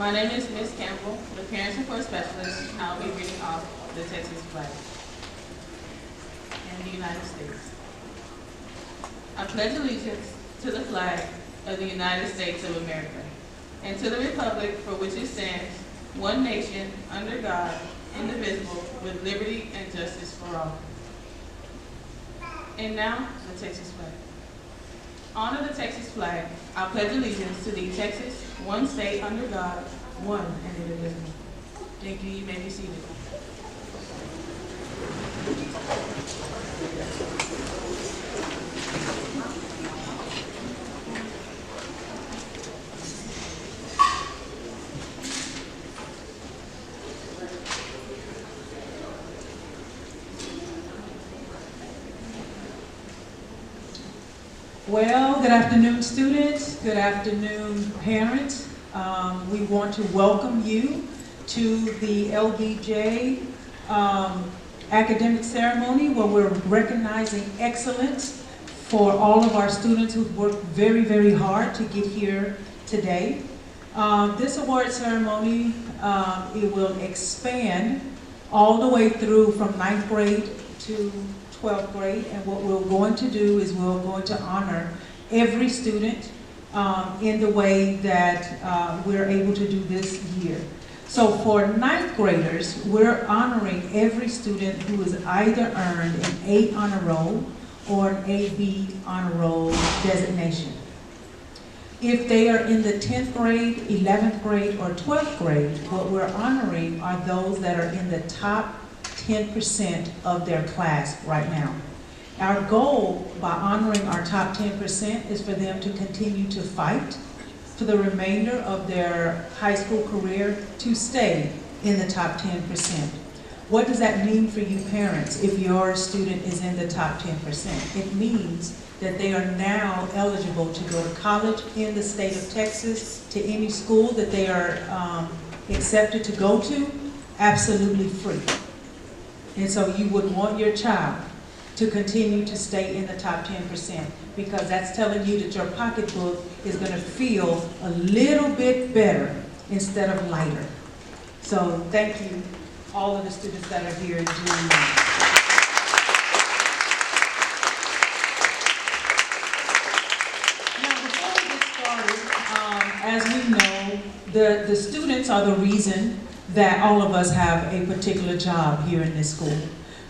My name is Ms. Campbell, the Parent Support Specialist, and I'll be reading off the Texas flag and the United States. I pledge allegiance to the flag of the United States of America and to the republic for which it stands, one nation, under God, indivisible, with liberty and justice for all. And now, the Texas flag. Honor the Texas flag. I pledge allegiance to the Texas, one state under God, one and indivisible. Thank you. You may be seated. Well, good afternoon, students. Good afternoon, parents. We want to welcome you to the LBJ academic ceremony where we're recognizing excellence for all of our students who've worked very, very hard to get here today. This award ceremony, it will expand all the way through from 9th grade to 12th grade, and what we're going to do is we're going to honor every student in the way that we're able to do this year. So for 9th graders, we're honoring every student who has either earned an A honor roll or an AB honor roll designation. If they are in the 10th grade, 11th grade, or 12th grade, what we're honoring are those that are in the top 10% of their class right now. Our goal by honoring our top 10% is for them to continue to fight for the remainder of their high school career to stay in the top 10%. What does that mean for you parents if your student is in the top 10%? It means that they are now eligible to go to college in the state of Texas, to any school that they are accepted to go to, absolutely free. And so you would want your child to continue to stay in the top 10% because that's telling you that your pocketbook is going to feel a little bit better instead of lighter. So thank you, all of the students that are here doing that. Now, before we get started, as we know, the students are the reason that all of us have a particular job here in this school.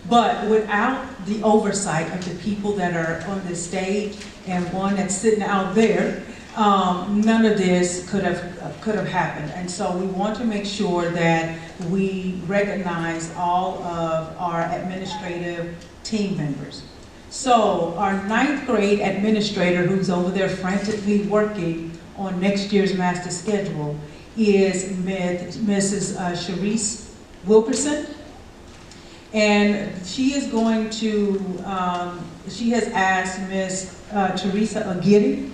But without the oversight of the people that are on the stage and one that's sitting out there, none of this could have happened. And so we want to make sure that we recognize all of our administrative team members. So our 9th grade administrator, who's over there frantically working on next year's master schedule, is Mrs. Sharice Wilkerson. And she is going to, she has asked Ms. Teresa Agiri,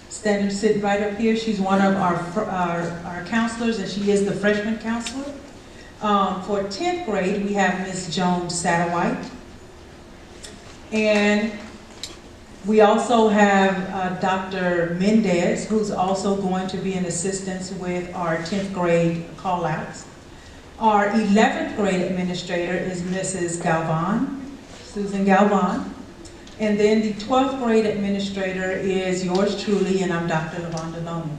sitting right up here. She's one of our counselors, and she is the freshman counselor. For 10th grade, we have Ms. Joan Satterwhite. And we also have Dr. Mendez, who's also going to be in assistance with our 10th grade call-outs. Our 11th grade administrator is Mrs. Galvan, Susan Galvan. And then the 12th grade administrator is yours truly, and I'm Dr. Lavonda Loman.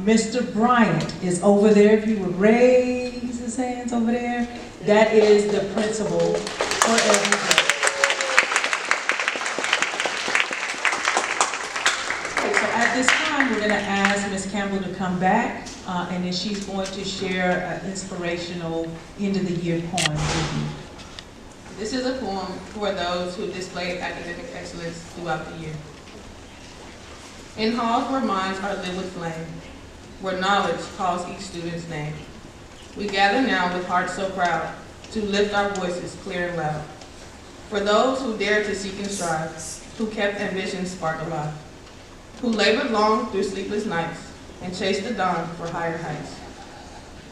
Mr. Bryant is over there. If you would raise his hands over there, that is the principal for everything. At this time, we're going to ask Ms. Campbell to come back, and then she's going to share an inspirational end-of-the-year poem with you. This is a poem for those who displayed academic excellence throughout the year. In halls where minds are lit with flame, where knowledge calls each student's name, we gather now with hearts so proud to lift our voices clear and loud. For those who dared to seek and strive, who kept ambition's spark alive, who labored long through sleepless nights and chased the dawn for higher heights.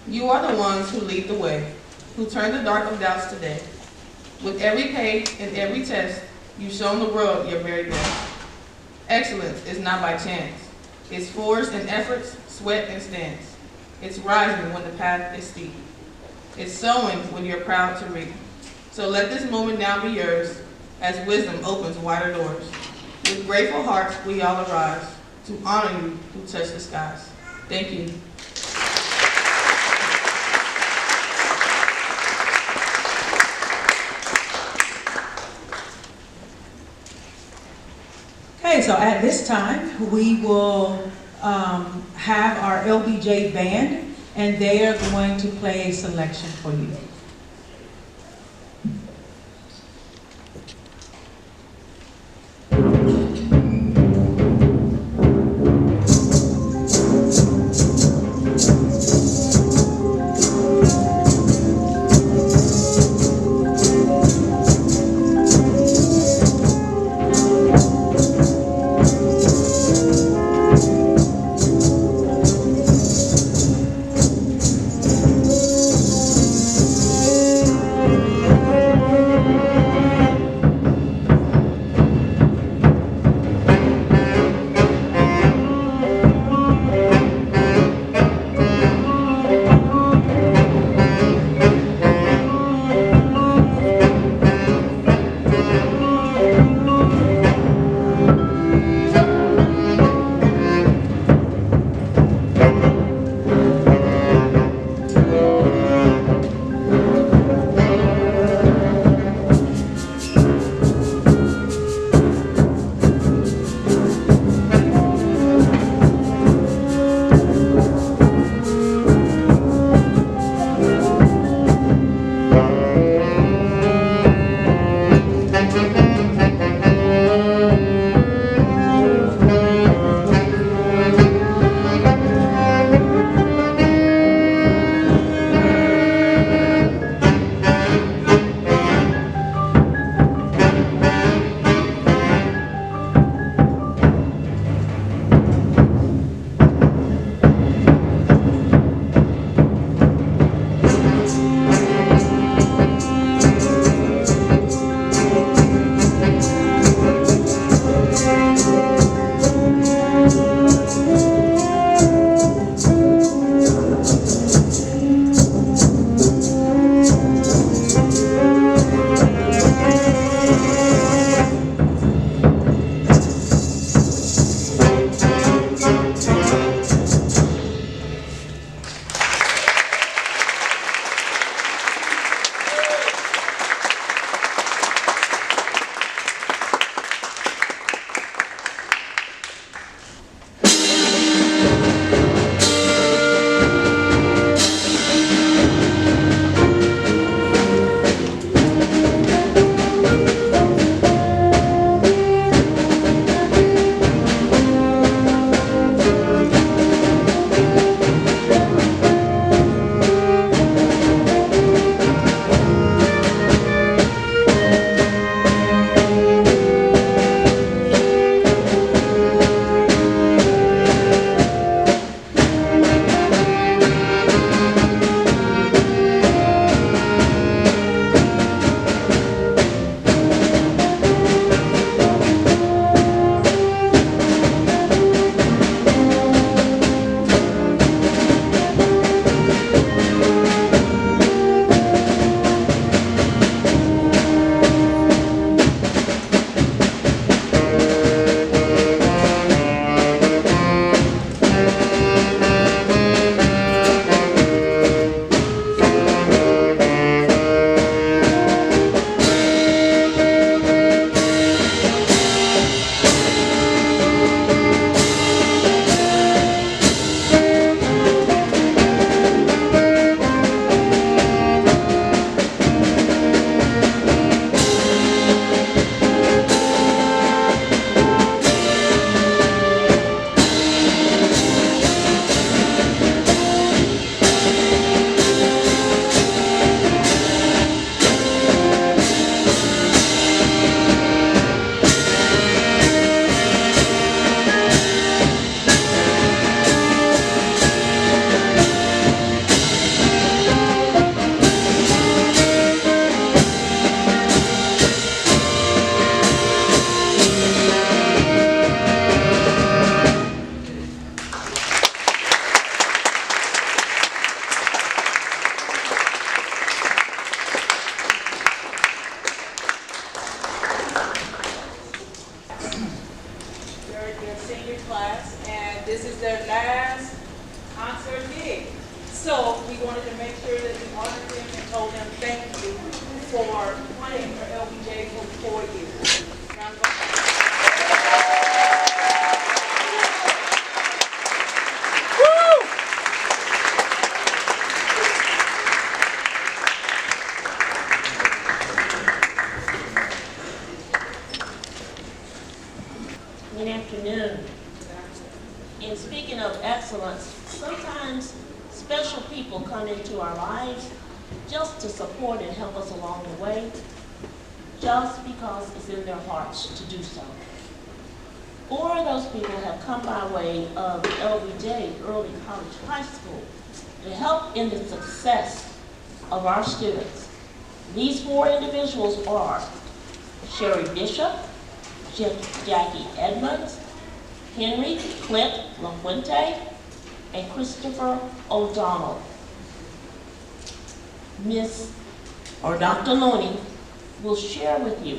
You are the ones who lead the way, who turn the dark of doubts today. With every page and every test, you've shown the world your very best. Excellence is not by chance. It's forged in efforts, sweat, and stance. It's rising when the path is steep. It's sowing when you're proud to reap. So let this moment now be yours as wisdom opens wider doors. With grateful hearts, we all arise to honor you who touch the skies. Thank you. Okay, so at this time, we will have our LBJ band, and they are going to play a selection for you. for playing for LBJ for 4 years. Round of applause. Good afternoon. In speaking of excellence, sometimes special people come into our lives just to support and help us along the way, just because it's in their hearts to do so. 4 of those people have come by way of LBJ, Early College High School, to help in the success of our students. These 4 individuals are Sherry Bishop, Jackie Edmonds, Henry Clint LaFuente, and Christopher O'Donnell. Dr. Loney will share with you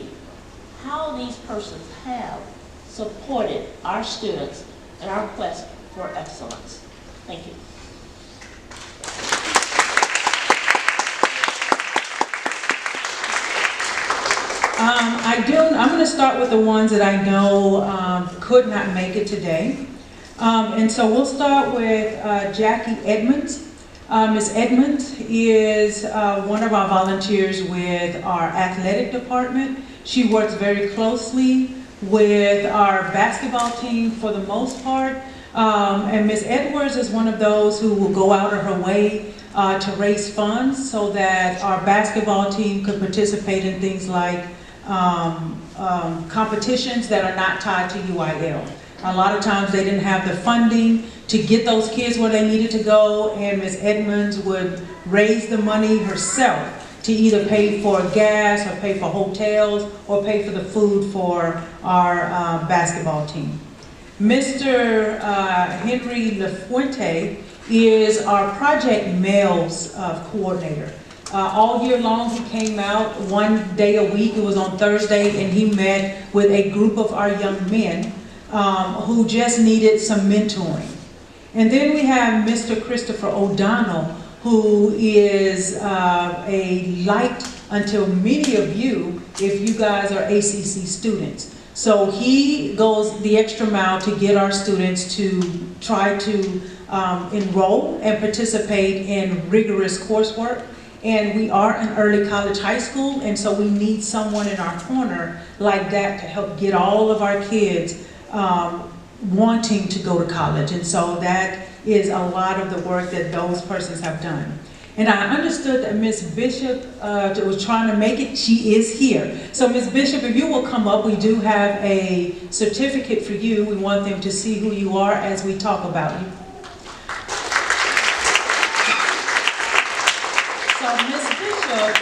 how these persons have supported our students in our quest for excellence. Thank you. I'm going to start with the ones that I know could not make it today. And so we'll start with Jackie Edmonds. Ms. Edmonds is one of our volunteers with our athletic department. She works very closely with our basketball team for the most part. And Ms. Edwards is one of those who will go out of her way to raise funds so that our basketball team could participate in things like competitions that are not tied to UIL. A lot of times they didn't have the funding to get those kids where they needed to go, and Ms. Edmonds would raise the money herself to either pay for gas or pay for hotels or pay for the food for our basketball team. Mr. Henry LaFuente is our Project Males coordinator. All year long he came out 1 day a week, it was on Thursday, and he met with a group of our young men who just needed some mentoring. And then we have Mr. Christopher O'Donnell, who is a light unto many of you if you guys are ACC students. So he goes the extra mile to get our students to try to enroll and participate in rigorous coursework. And we are an early college high school, and so we need someone in our corner like that to help get all of our kids wanting to go to college. And so that is a lot of the work that those persons have done. And I understood that Ms. Bishop was trying to make it. She is here. So Ms. Bishop, if you will come up, we do have a certificate for you. We want them to see who you are as we talk about you. So Ms. Bishop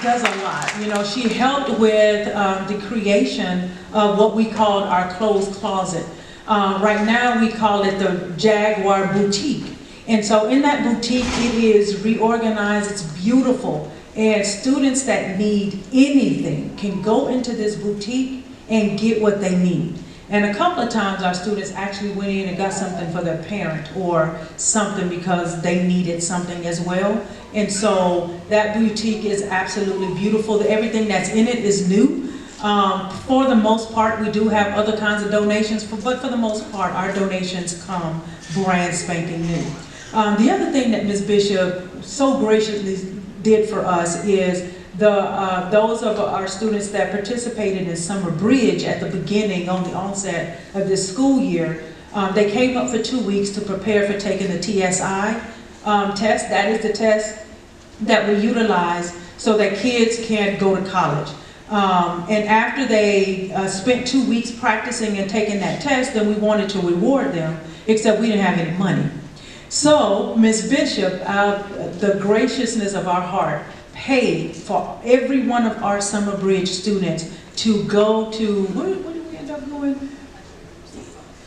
does a lot. You know, she helped with the creation of what we called our clothes closet. Right now we call it the Jaguar Boutique. And so in that boutique, it is reorganized, it's beautiful. And students that need anything can go into this boutique and get what they need. And a couple of times our students actually went in and got something for their parent or something because they needed something as well. And so that boutique is absolutely beautiful. Everything that's in it is new. For the most part, we do have other kinds of donations, but for the most part, our donations come brand spanking new. The other thing that Ms. Bishop so graciously did for us is those of our students that participated in Summer Bridge at the beginning, on the onset of this school year, they came up for 2 weeks to prepare for taking the TSI test. That is the test that we utilize so that kids can go to college. And after they spent 2 weeks practicing and taking that test, then we wanted to reward them, except we didn't have any money. So Ms. Bishop, the graciousness of our heart, paid for every one of our Summer Bridge students to go to, where did we end up going?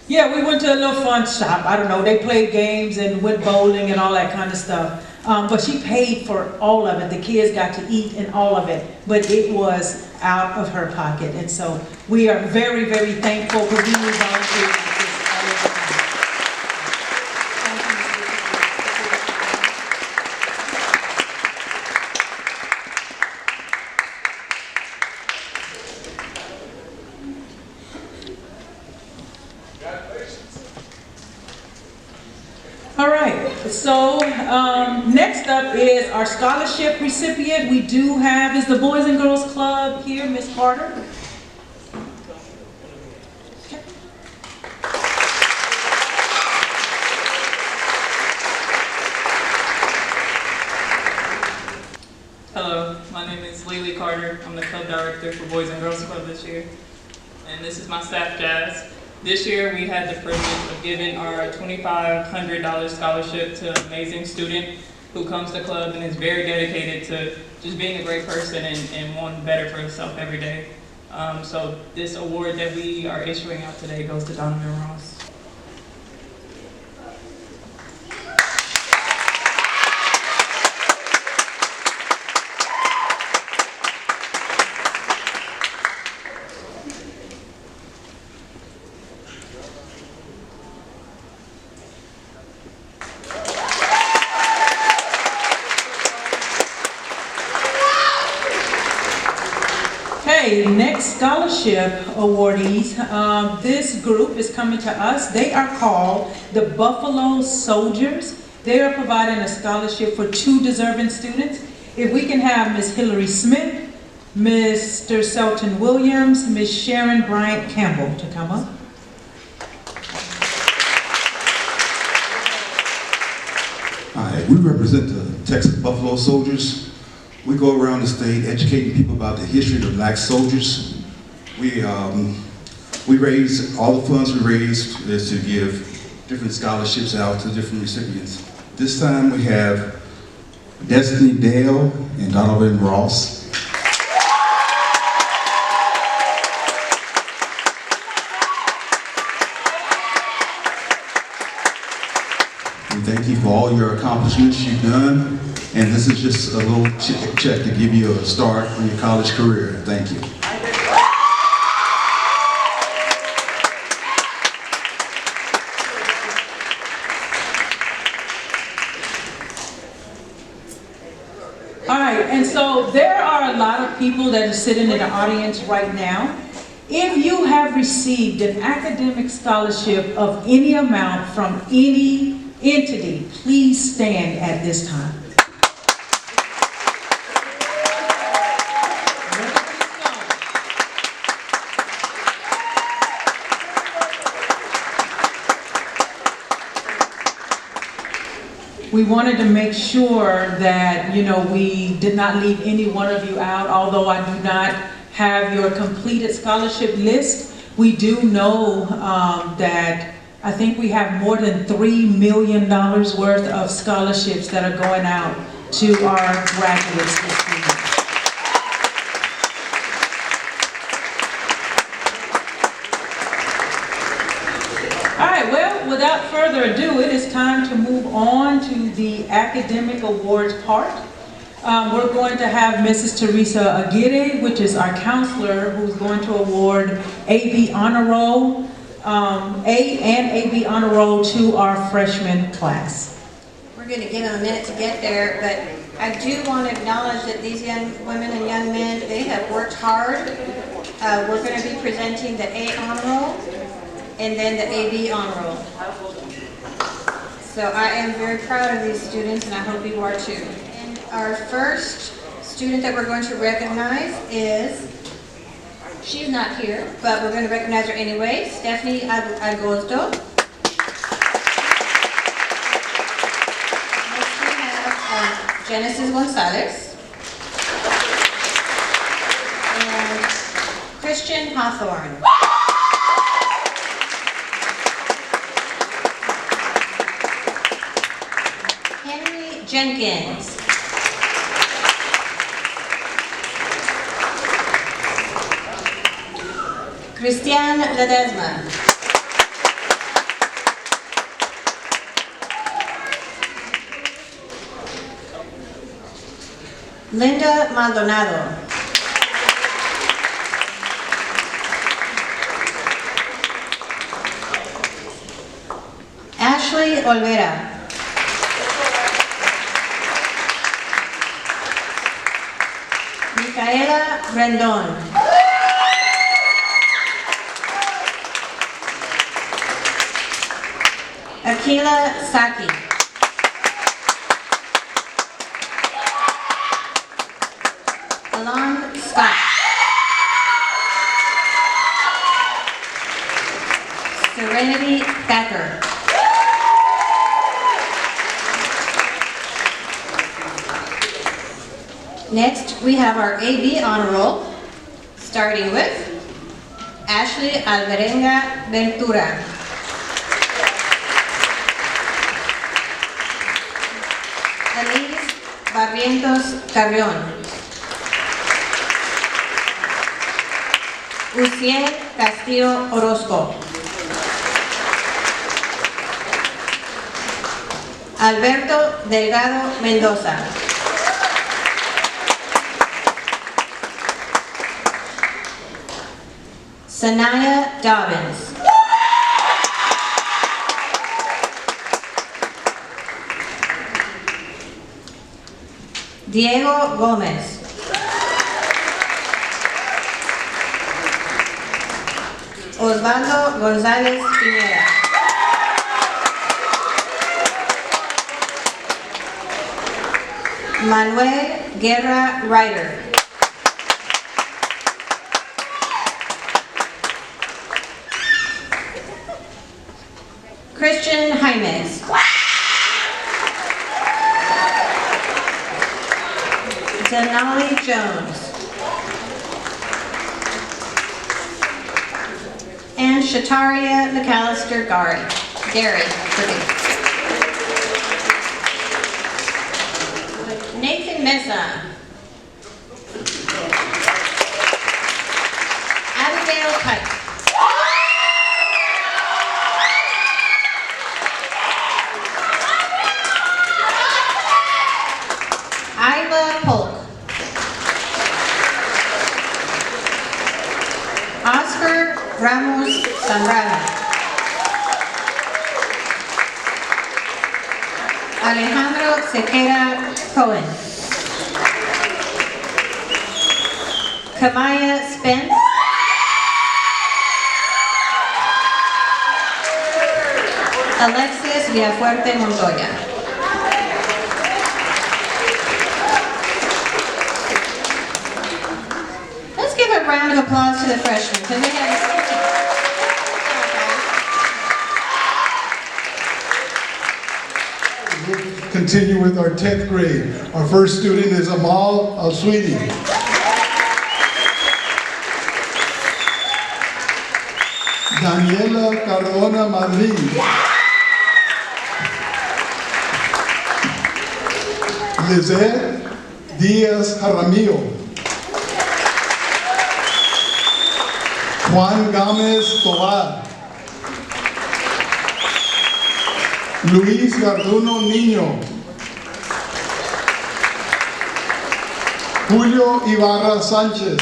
Yeah, we went to a little fun shop. I don't know, they played games and went bowling and all that kind of stuff. But she paid for all of it. The kids got to eat and all of it, but it was out of her pocket. And so we are very, very thankful for being volunteers like this all over the time. So next up is our scholarship recipient. We do have, is the Boys and Girls Club here, Miss Carter? Hello, my name is Lily Carter. I'm the club director for Boys and Girls Club this year. And this is my staff, Jazz. This year we had the privilege of giving our $2,500 scholarship to an amazing student who comes to club and is very dedicated to just being a great person and wanting better for himself every day. So this award that we are issuing out today goes to Donovan Ross. Okay, next scholarship awardees. This group is coming to us. They are called the Buffalo Soldiers. They are providing a scholarship for 2 deserving students. If we can have Ms. Hillary Smith, Mr. Selton Williams, Ms. Sharon Bryant Campbell to come up. Hi, we represent the Texas Buffalo Soldiers. We go around the state educating people about the history of Black soldiers. We raise, all the funds we raise is to give different scholarships out to different recipients. This time we have Destiny Dale and Donovan Ross. We thank you for all your accomplishments you've done. And this is just a little check to give you a start on your college career. Thank you. All right, and so there are a lot of people that are sitting in the audience right now. If you have received an academic scholarship of any amount from any entity, please stand at this time. We wanted to make sure that, we did not leave any one of you out, although I do not have your completed scholarship list. We do know that I think we have more than $3 million worth of scholarships that are going out to our graduates this year. Without further ado, it is time to move on to the academic awards part. We're going to have Mrs. Teresa Aguirre, which is our counselor, who's going to award AB Honor Roll, A and AB Honor Roll to our freshman class. We're going to give them a minute to get there, but I do want to acknowledge that these young women and young men, they have worked hard. We're going to be presenting the A Honor Roll and then the AB Honor Roll. So I am very proud of these students, and I hope you are too. And our first student that we're going to recognize is, she's not here, but we're going to recognize her anyway, Stephanie Agosto. Next we have Genesis Gonzalez and Christian Hawthorne. Jenkins. Christian Ledesma. Linda Maldonado. Ashley Olvera. Micaela Rendon. Akila Saki. Talon Scott. Serenity Thacker. Next, we have our AB honor roll, starting with Ashley Alvarenga Ventura. Elise Barrientos Carrión. Uciel Castillo Orozco. Alberto Delgado Mendoza. Sanaya Dobbins. Diego Gomez. Osvaldo González Piñera. Manuel Guerra Ryder. Christian Jaimes. Denali Jones. And Shataria McAllister Gary. Nathan Mesa. Abigail Kite. Isla Polk. Oscar Ramos Zambrano. Alejandro Sequeira Cohen. Kamaya Spence. Alexis Villafuerte Montoya. Let's give a round of applause to the freshmen because they have We'll continue with our 10th grade. Our first student is Amal Al-Swidi. Daniela Cardona Madrid. Lizette Diaz Jaramillo. Juan Gómez Tovar. Luis Garduno Niño. Julio Ibarra Sánchez.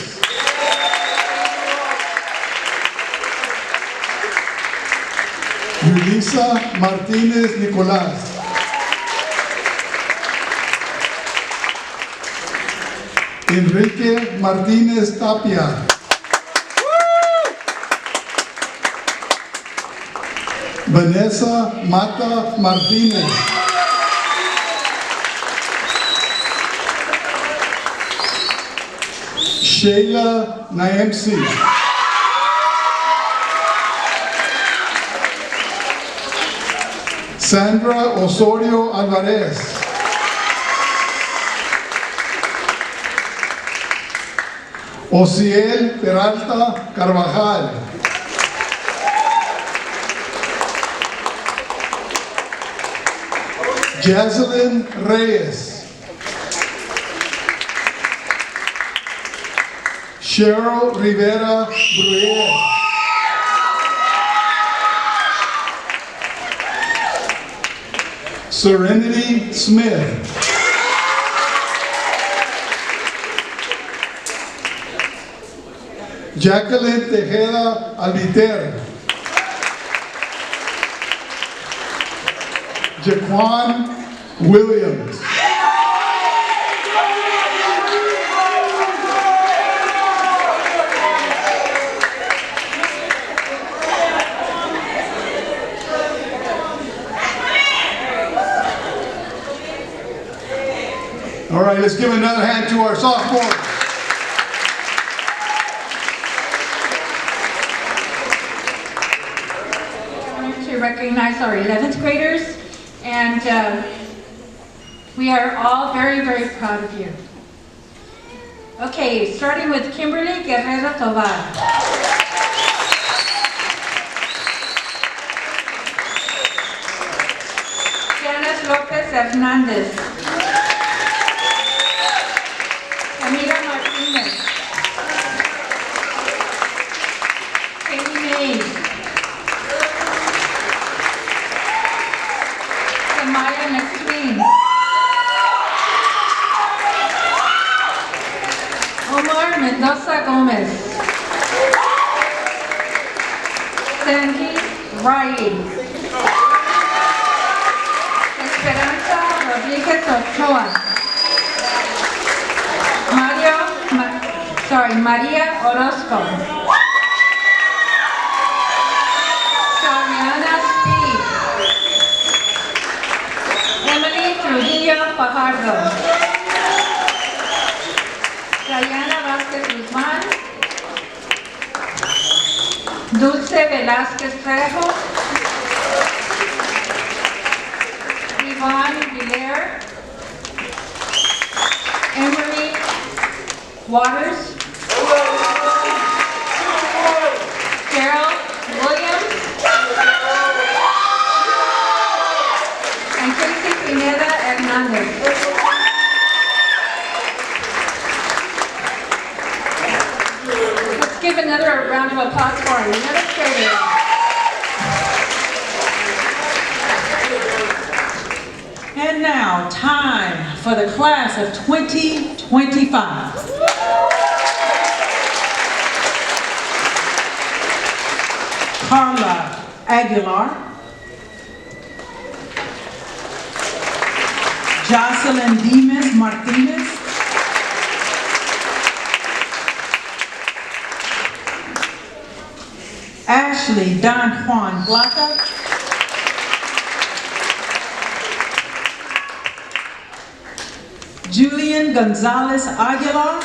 Yulisa Martínez Nicolás. Enrique Martínez Tapia. Vanessa Mata Martínez. Sheila Naemsi. Sandra Osorio Alvarez. Ociel Peralta Carvajal. Jaslyn Reyes. Cheryl Rivera Bruyer. Serenity Smith. Jacqueline Tejeda Albiter. Jaquan Williams. All right, let's give another hand to our sophomores. recognize our 11th graders, and we are all very, very proud of you. Okay, starting with Kimberly Guerrero Tovar. Janice Lopez Hernandez. Camila Martinez. Katie Mays. Samaya McQueen. Omar Mendoza Gomez. Sandy Riley. Esperanza Rodriguez Ochoa. Maria Orozco. Sariana Speed. Emily Trujillo Fajardo. Diana Vázquez Guzmán. Dulce Velázquez Trejo. Yvonne Villar. Emery Waters. Gerald Williams. And Casey Pineda Hernandez. Let's give another round of applause for our administrators. And now, time for the class of 2025. Carla Aguilar. Jocelyn Demas Martinez. Ashley Don Juan Plata. Julian Gonzalez Aguilar.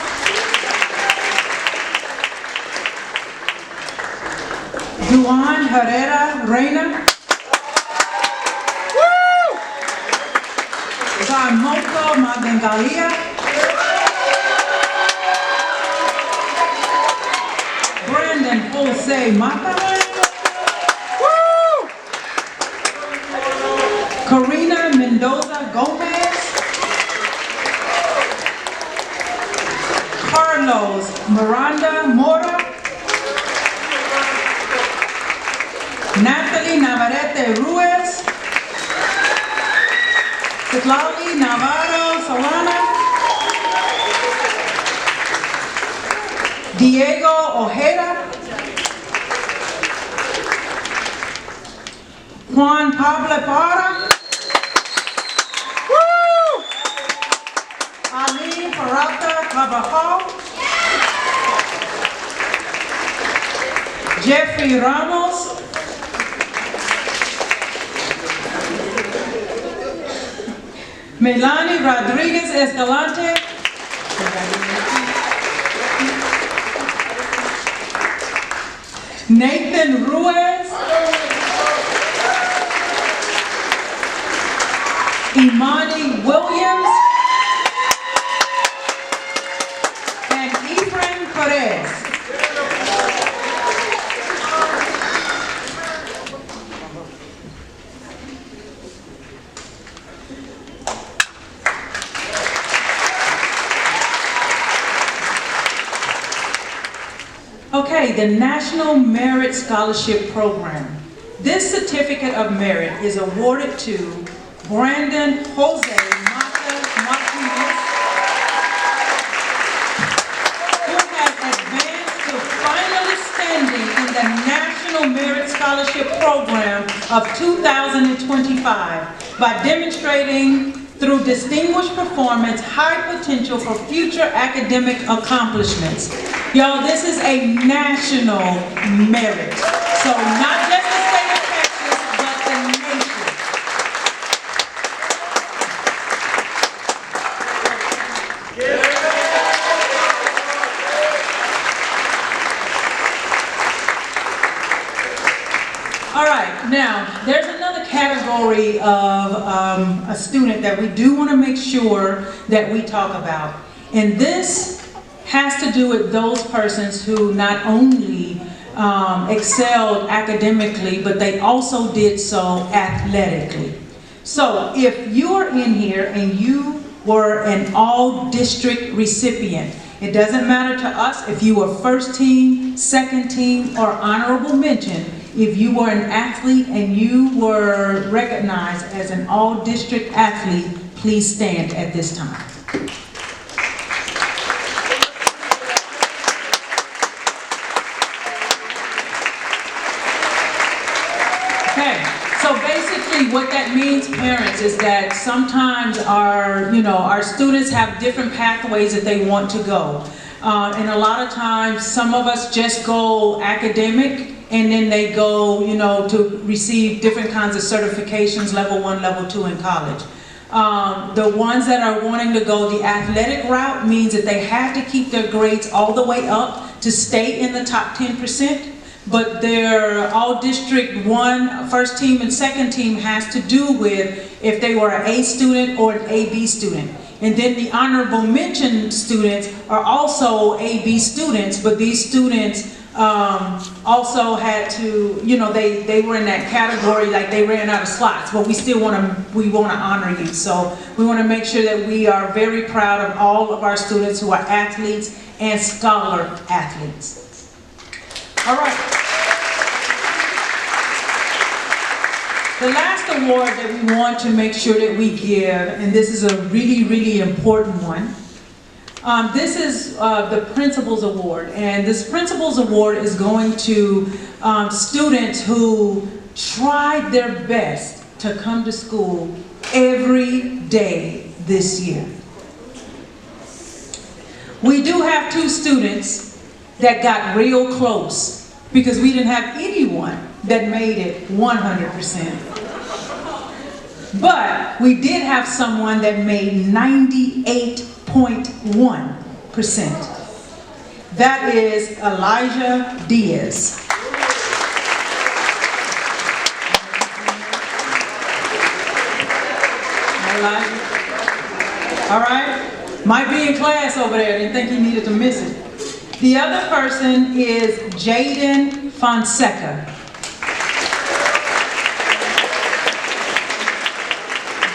Juan Herrera Reina. Zamoto Magangalia. Brandon Jose Mata. Karina Mendoza Gomez. Carlos Miranda Mora. Natalie Navarrete Ruiz. Citlali Navarro Solana. Diego Ojeda. Juan Pablo Parra. Ali Peralta Carvajal. Jeffrey Ramos. Melanie Rodriguez Escalante. Nathan Ruiz. Imani Williams. And Ephraim Perez. Okay, the National Merit Scholarship Program. This certificate of merit is awarded to Brandon Jose Mata Martinez, who has advanced to finalist standing in the National Merit Scholarship Program of 2025 by demonstrating through distinguished performance, high potential for future academic accomplishments. Y'all, this is a national merit. So not just the state of Texas, but the nation. All right. right, now, there's another category of a student that we do want to make sure that we talk about. And this has to do with those persons who not only excelled academically, but they also did so athletically. So if you're in here and you were an all-district recipient, it doesn't matter to us if you were first team, second team, or honorable mention. If you were an athlete and you were recognized as an all-district athlete, please stand at this time. Okay, so basically what that means, parents, is that sometimes our students have different pathways that they want to go. And a lot of times, some of us just go academic, and then they go, to receive different kinds of certifications, level 1, level 2 in college. The ones that are wanting to go the athletic route means that they have to keep their grades all the way up to stay in the top 10%. But their all-district 1, first team and second team has to do with if they were an A student or an AB student. And then the honorable mention students are also AB students, but these students also had to, they were in that category, like they ran out of slots, but we still want to honor you. So we want to make sure that we are very proud of all of our students who are athletes and scholar athletes. All right. The last award that we want to make sure that we give, and this is a really, really important one, this is the Principal's Award. And this Principal's Award is going to students who tried their best to come to school every day this year. We do have 2 students that got real close because we didn't have anyone that made it 100%. But we did have someone that made 98.1%. That is Elijah Diaz. Elijah. All right? Might be in class over there. Didn't think he needed to miss it. The other person is Jaden Fonseca.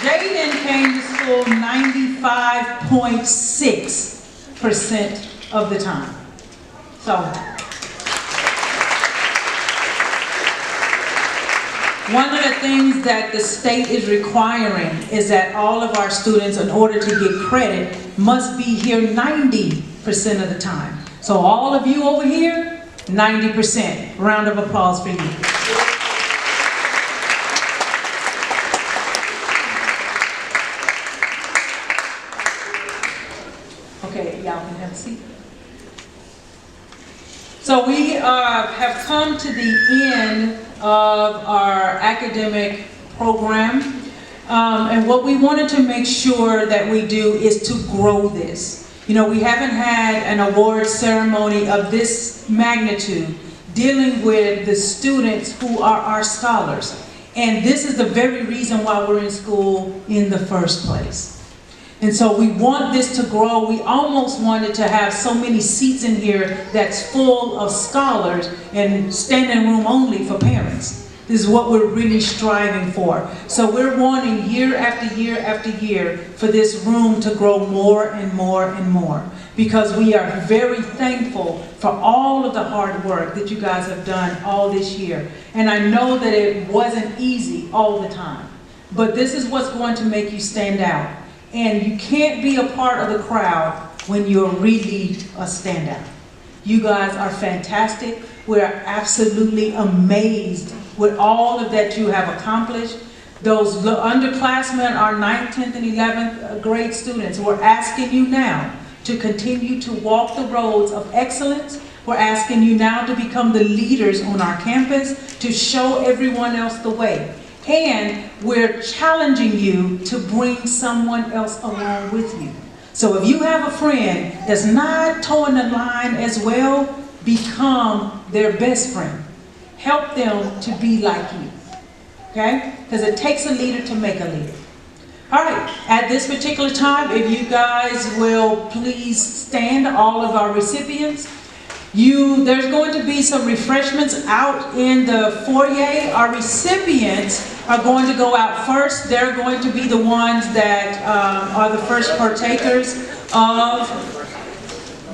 Jaden came to school 95.6% of the time. So, one of the things that the state is requiring is that all of our students, in order to get credit, must be here 90% of the time. So all of you over here, 90%. Round of applause for you. Okay, y'all can have a seat. So we have come to the end of our academic program. And what we wanted to make sure that we do is to grow this. We haven't had an award ceremony of this magnitude dealing with the students who are our scholars. And this is the very reason why we're in school in the first place. And so we want this to grow. We almost wanted to have so many seats in here that's full of scholars and standing room only for parents. This is what we're really striving for. So we're wanting year after year after year for this room to grow more and more and more, because we are very thankful for all of the hard work that you guys have done all this year. And I know that it wasn't easy all the time, but this is what's going to make you stand out. And you can't be a part of the crowd when you're really a standout. You guys are fantastic. We're absolutely amazed with all of that you have accomplished. Those underclassmen are 9th, 10th, and 11th grade students. We're asking you now to continue to walk the roads of excellence. We're asking you now to become the leaders on our campus, to show everyone else the way. And we're challenging you to bring someone else along with you. So if you have a friend that's not towing the line as well, become their best friend. Help them to be like you. okay? Because it takes a leader to make a leader. All right, at this particular time, if you guys will please stand, all of our recipients. There's going to be some refreshments out in the foyer. Our recipients are going to go out first. They're going to be the ones that are the first partakers of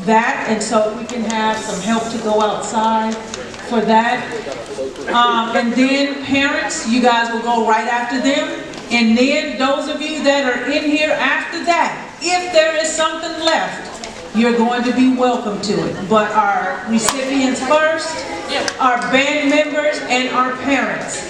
that. And so we can have some help to go outside for that. And then parents, you guys will go right after them. And then those of you that are in here after that, if there is something left, you're going to be welcome to it. But our recipients first, our band members, and our parents.